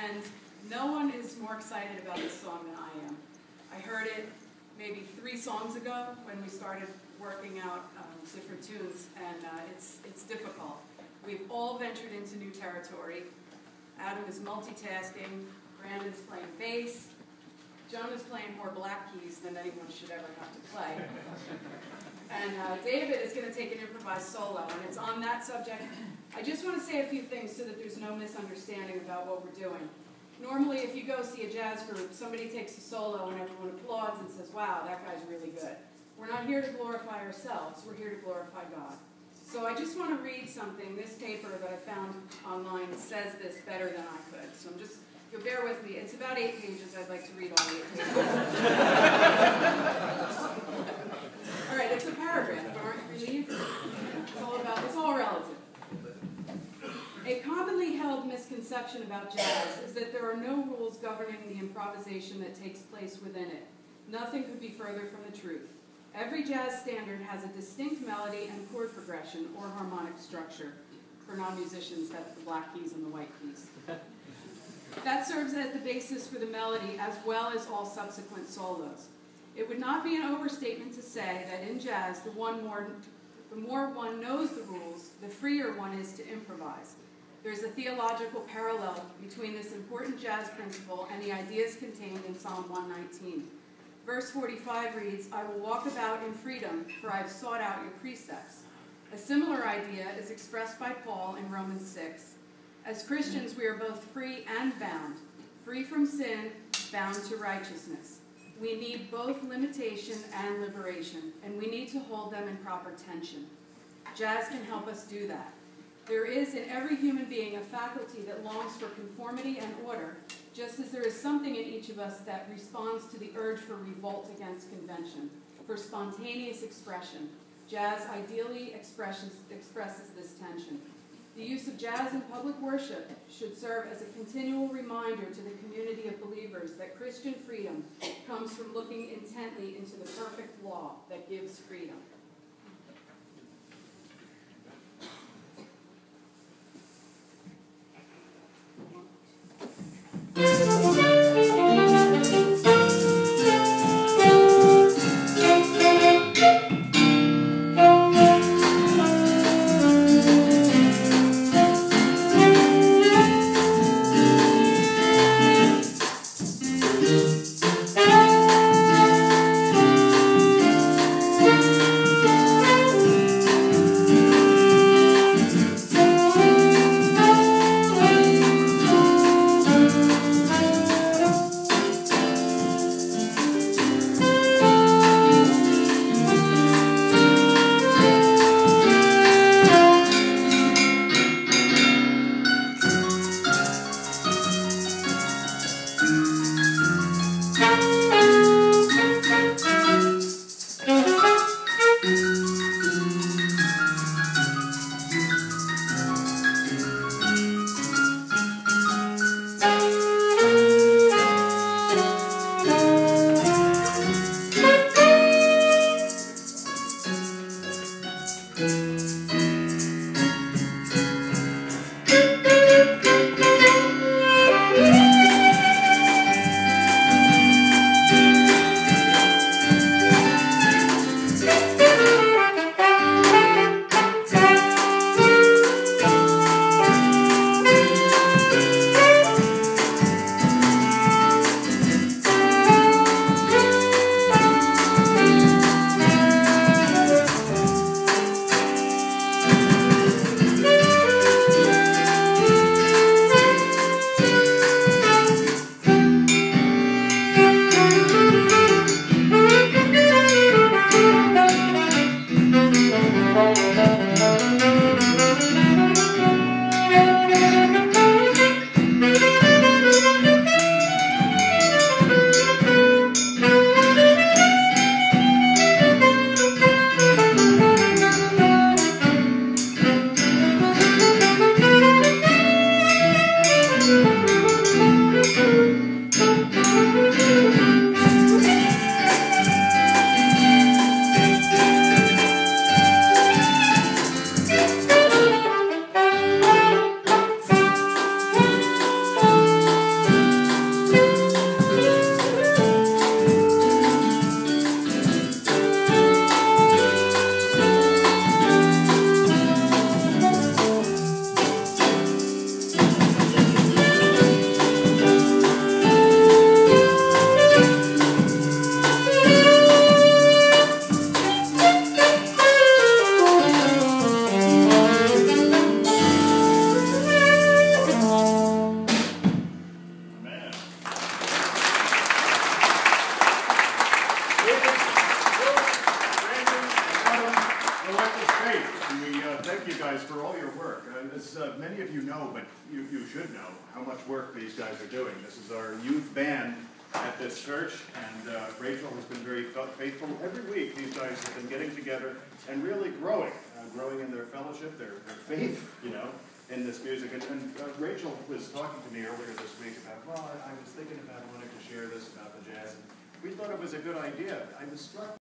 and no one is more excited about this song than I am. I heard it maybe 3 songs ago when we started working out different tunes, and it's difficult. We've all ventured into new territory. Adam is multitasking, Brandon's playing bass, Joan is playing more black keys than anyone should ever have to play. And David is going to take an improvised solo, and it's on that subject. I just want to say a few things so that there's no misunderstanding about what we're doing. Normally, if you go see a jazz group, somebody takes a solo and everyone applauds and says, wow, that guy's really good. We're not here to glorify ourselves, we're here to glorify God. So I just want to read something. This paper that I found online says this better than I could. So I'm just, you'll bear with me. It's about 8 pages. I'd like to read all 8 pages. All right, it's a paragraph, but aren't you relieved? It's all relative. A commonly held misconception about jazz is that there are no rules governing the improvisation that takes place within it. Nothing could be further from the truth. Every jazz standard has a distinct melody and chord progression or harmonic structure. For non-musicians, that's the black keys and the white keys. That serves as the basis for the melody as well as all subsequent solos. It would not be an overstatement to say that in jazz, the more one knows the rules, the freer one is to improvise. There's a theological parallel between this important jazz principle and the ideas contained in Psalm 119. Verse 45 reads, I will walk about in freedom, for I have sought out your precepts. A similar idea is expressed by Paul in Romans 6. As Christians, we are both free and bound, free from sin, bound to righteousness. We need both limitation and liberation, and we need to hold them in proper tension. Jazz can help us do that. There is in every human being a faculty that longs for conformity and order, just as there is something in each of us that responds to the urge for revolt against convention, for spontaneous expression. Jazz ideally expresses this tension. The use of jazz in public worship should serve as a continual reminder to the community of believers that Christian freedom comes from looking intently into the perfect law that gives freedom. many of you know, but you should know how much work these guys are doing. This is our youth band at this church, and Rachel has been very faithful. Every week these guys have been getting together and really growing in their fellowship, their faith, in this music. And Rachel was talking to me earlier this week about, well, I was thinking about wanting to share this about the jazz. And we thought it was a good idea. I was struck